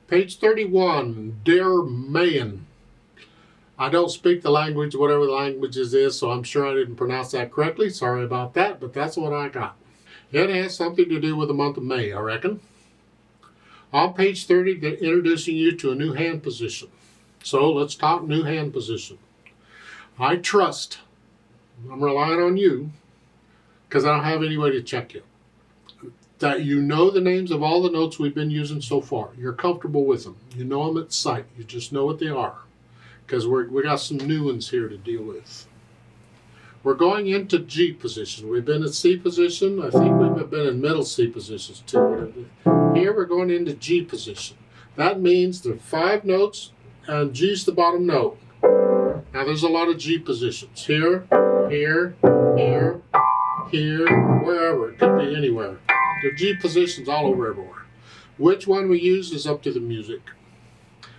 Page 31, Dear Meyen. I don't speak the language, whatever the language is, so I'm sure I didn't pronounce that correctly. Sorry about that, but that's what I got. It has something to do with the month of May, I reckon. On page 30, they're introducing you to a new hand position. So let's talk new hand position. I trust, I'm relying on you, because I don't have any way to check you, that you know the names of all the notes we've been using so far. You're comfortable with them. You know them at sight. You just know what they are, because we got some new ones here to deal with. We're going into G position. We've been in C position. I think we've been in middle C positions too. Here we're going into G position. That means there are 5 notes and G's the bottom note. Now there's a lot of G positions. Here, here, here, here, wherever. It could be anywhere. There are G positions all over everywhere. Which one we use is up to the music.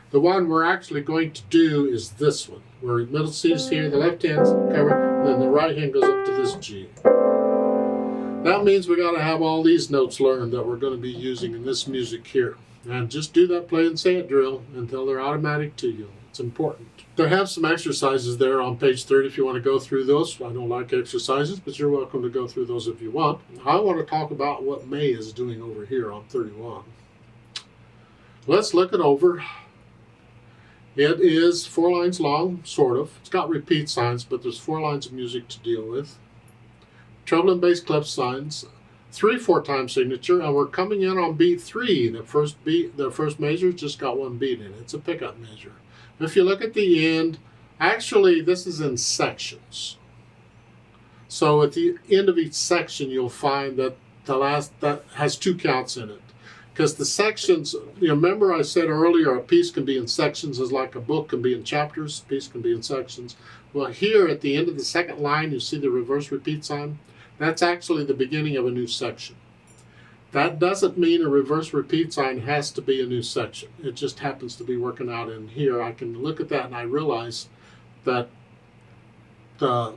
The one we're actually going to do is this one, where middle C is here, the left hand's covered, and then the right hand goes up to this G. That means we got to have all these notes learned that we're going to be using in this music here. And just do that play and say it drill until they're automatic to you. It's important. They have some exercises there on page 30 if you want to go through those. I don't like exercises, but you're welcome to go through those if you want. I want to talk about what May is doing over here on 31. Let's look it over. It is 4 lines long, sort of. It's got repeat signs, but there's 4 lines of music to deal with. Treble and bass clef signs, 3 4-time signature, and we're coming in on beat 3. The first measure just got 1 beat in it. It's a pickup measure. If you look at the end, actually this is in sections. So at the end of each section, you'll find that that has 2 counts in it. Because the sections, remember I said earlier, a piece can be in sections, as like a book can be in chapters, a piece can be in sections. Well, here at the end of the second line, you see the reverse repeat sign? That's actually the beginning of a new section. That doesn't mean a reverse repeat sign has to be a new section. It just happens to be working out in here. I can look at that and I realize that the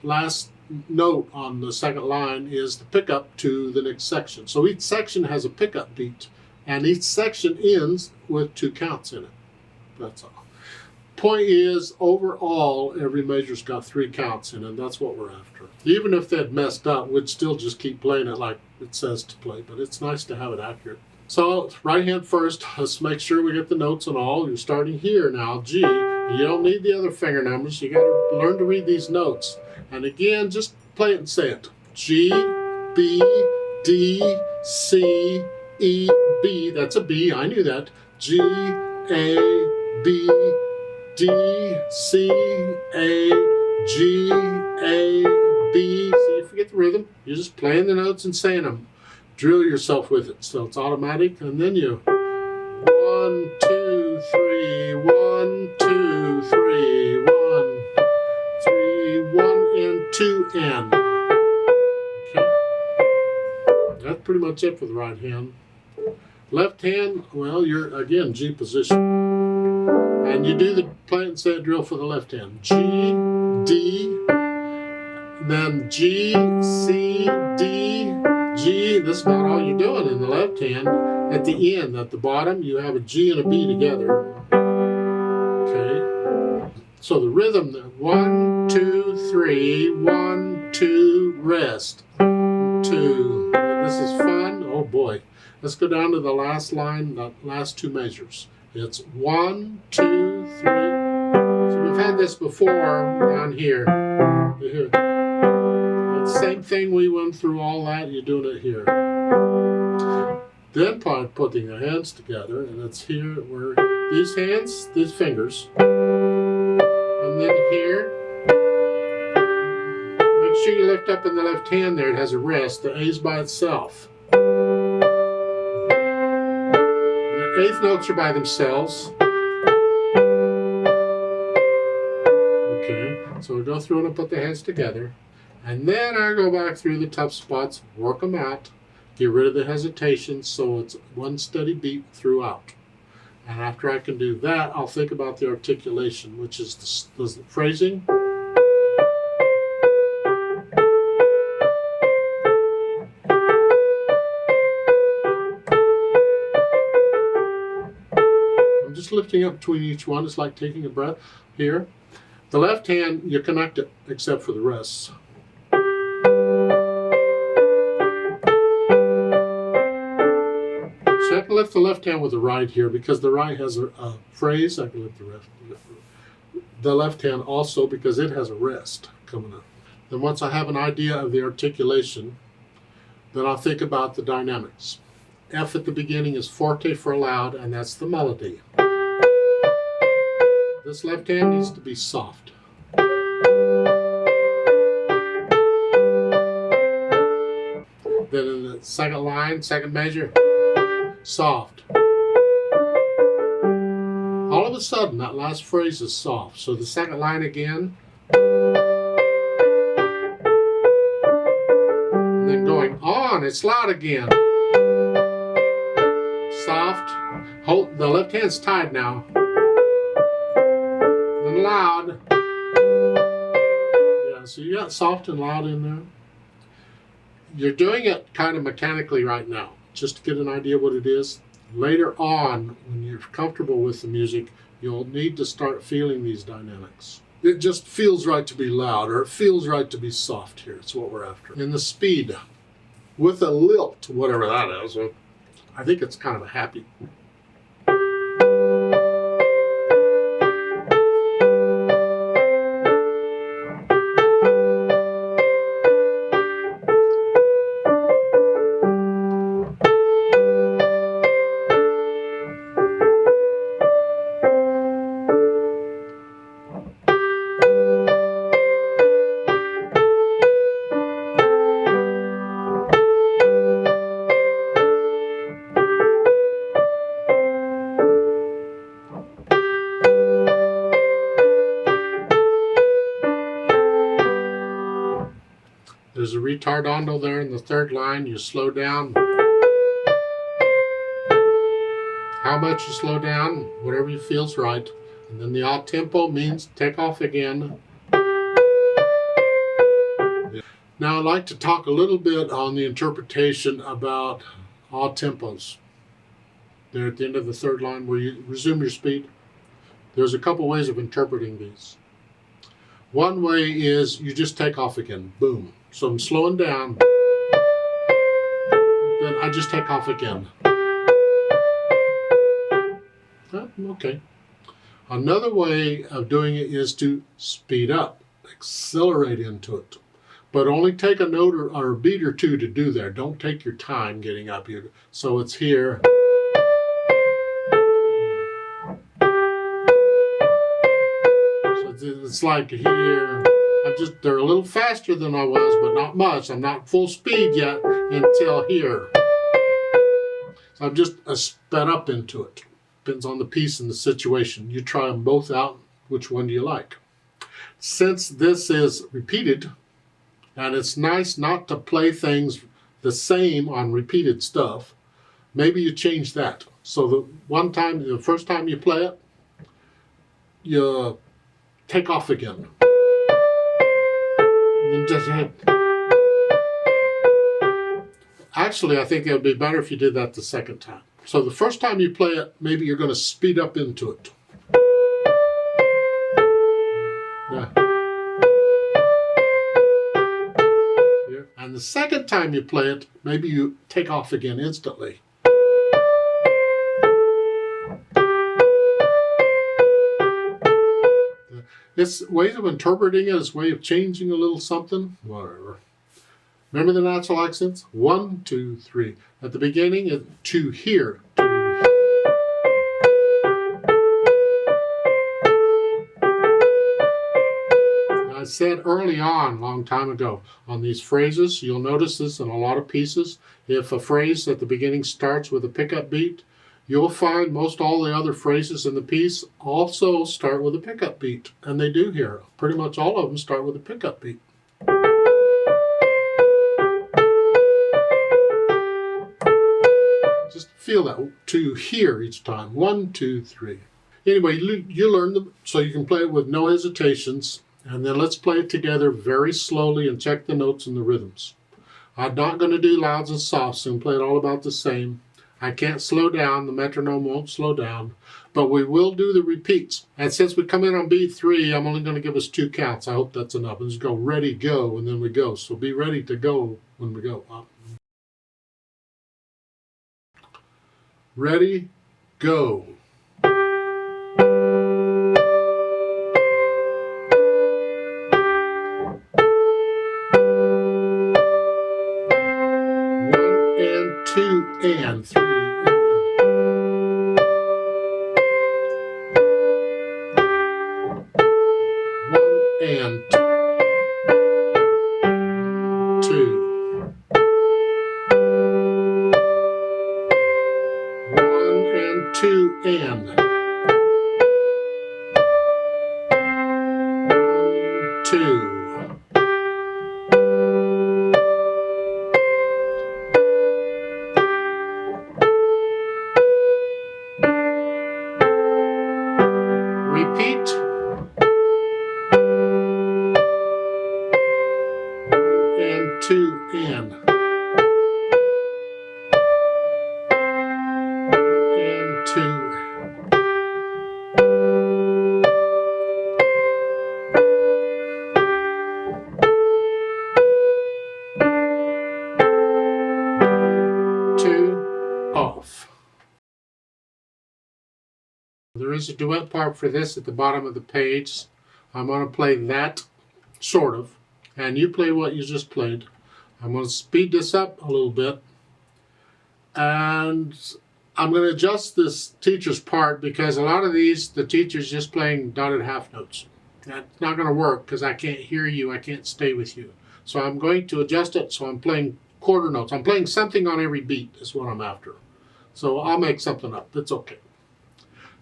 last note on the second line is the pickup to the next section. So each section has a pickup beat, and each section ends with 2 counts in it. That's all. Point is, overall, every measure's got 3 counts in it, and that's what we're after. Even if they'd messed up, we'd still just keep playing it like it says to play, but it's nice to have it accurate. So, right hand first, let's make sure we get the notes and all. You're starting here now, G. You don't need the other finger numbers. You got to learn to read these notes. And again, just play it and say it. G, B, D, C, E, B. That's a B. I knew that. G, A, B, D, C, A, G, A, B. See, you forget the rhythm. You're just playing the notes and saying them. Drill yourself with it. So it's automatic. And then you 1, 2, 3, 1, 2, 3, 1, 3, 1, and 2, and. Okay. That's pretty much it for the right hand. Left hand, well, you're again G position. And you do the play and say it drill for the left hand. G, D, then G, C, D, G. This is about all you're doing in the left hand. At the end, at the bottom, you have a G and a B together. Okay. So the rhythm, 1, 2, 3, 1, 2, rest. 2. This is fun. Oh boy. Let's go down to the last line, the last 2 measures. It's 1, 2, 3. So we've had this before down here. It's the same thing, we went through all that, you're doing it here. Then putting the hands together, and it's here where these hands, these fingers, and then here, make sure you lift up in the left hand there, it has a rest, the A's by itself. The 8th notes are by themselves. Okay, so we go through and put the hands together, and then I go back through the tough spots, work them out, get rid of the hesitation so it's one steady beat throughout. And after I can do that, I'll think about the articulation, which is the phrasing. just lifting up between each one. It's like taking a breath here. The left hand, you connect it, except for the rests. So I can lift the left hand with the right here because the right has a phrase. I can lift the left hand also because it has a rest coming up. Then once I have an idea of the articulation, then I'll think about the dynamics. F at the beginning is forte for loud, and that's the melody. This left hand needs to be soft. Then in the second line, second measure, soft. All of a sudden, that last phrase is soft. So the second line again. And then going on, it's loud again. Soft. Hold, the left hand's tied now. And loud. Yeah, so you got soft and loud in there. You're doing it kind of mechanically right now, just to get an idea what it is. Later on, when you're comfortable with the music, you'll need to start feeling these dynamics. It just feels right to be loud, or it feels right to be soft here. It's what we're after. In the speed, with a lilt, whatever that is, I think it's kind of a happy. There's a retardando there in the third line. You slow down. How much you slow down, whatever you feels right. And then the odd tempo means take off again. Now I'd like to talk a little bit on the interpretation about odd tempos. There at the end of the third line where you resume your speed. There's a couple ways of interpreting these. One way is you just take off again. Boom. So I'm slowing down. Then I just take off again. Okay. Another way of doing it is to speed up, accelerate into it. But only take a note or a beat or two to do there. Don't take your time getting up here. So it's here. So it's like here. They're a little faster than I was, but not much. I'm not full speed yet until here. So I'm just sped up into it. Depends on the piece and the situation. You try them both out. Which one do you like? Since this is repeated, and it's nice not to play things the same on repeated stuff, maybe you change that. So the first time you play it, you take off again. And just actually, I think it would be better if you did that the second time. So the first time you play it, maybe you're going to speed up into it. Yeah. Here. And the second time you play it, maybe you take off again instantly. It's ways of interpreting it, it's a way of changing a little something, whatever. Remember the natural accents? 1, 2, 3. At the beginning, it's to here. I said early on, a long time ago, on these phrases, you'll notice this in a lot of pieces. If a phrase at the beginning starts with a pickup beat, you'll find most all the other phrases in the piece also start with a pickup beat. And they do here. Pretty much all of them start with a pickup beat. Just feel that to here each time. 1, 2, 3. Anyway, you learn them so you can play it with no hesitations. And then let's play it together very slowly and check the notes and the rhythms. I'm not going to do louds and softs and play it all about the same. I can't slow down. The metronome won't slow down. But we will do the repeats. And since we come in on beat 3, I'm only going to give us 2 counts. I hope that's enough. Let's go ready, go, and then we go. So be ready to go when we go up. Ready, go. One and 2 and 3 and. And 2. 1 and 2 and. 1, 2. 2 and 2. 2 off. There is a duet part for this at the bottom of the page. I'm going to play that, sort of, and you play what you just played. I'm going to speed this up a little bit, and I'm going to adjust this teacher's part because a lot of these, the teacher's just playing dotted half notes. That's not going to work because I can't hear you, I can't stay with you. So I'm going to adjust it so I'm playing quarter notes. I'm playing something on every beat is what I'm after. So I'll make something up, that's okay.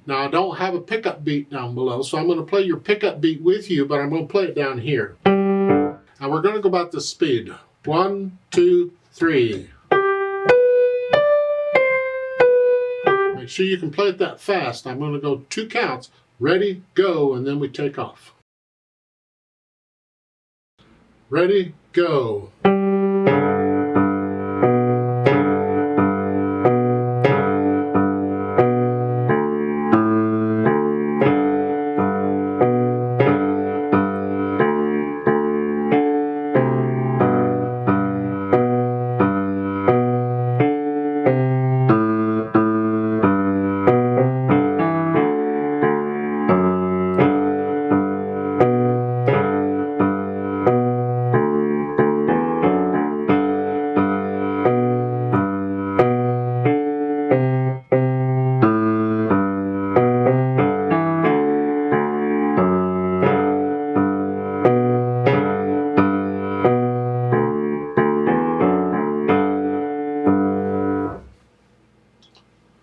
Now I don't have a pickup beat down below, so I'm going to play your pickup beat with you, but I'm going to play it down here. And we're going to go about the speed. 1, 2, 3. Make sure you can play it that fast. I'm going to go 2 counts. Ready, go, and then we take off. Ready, go.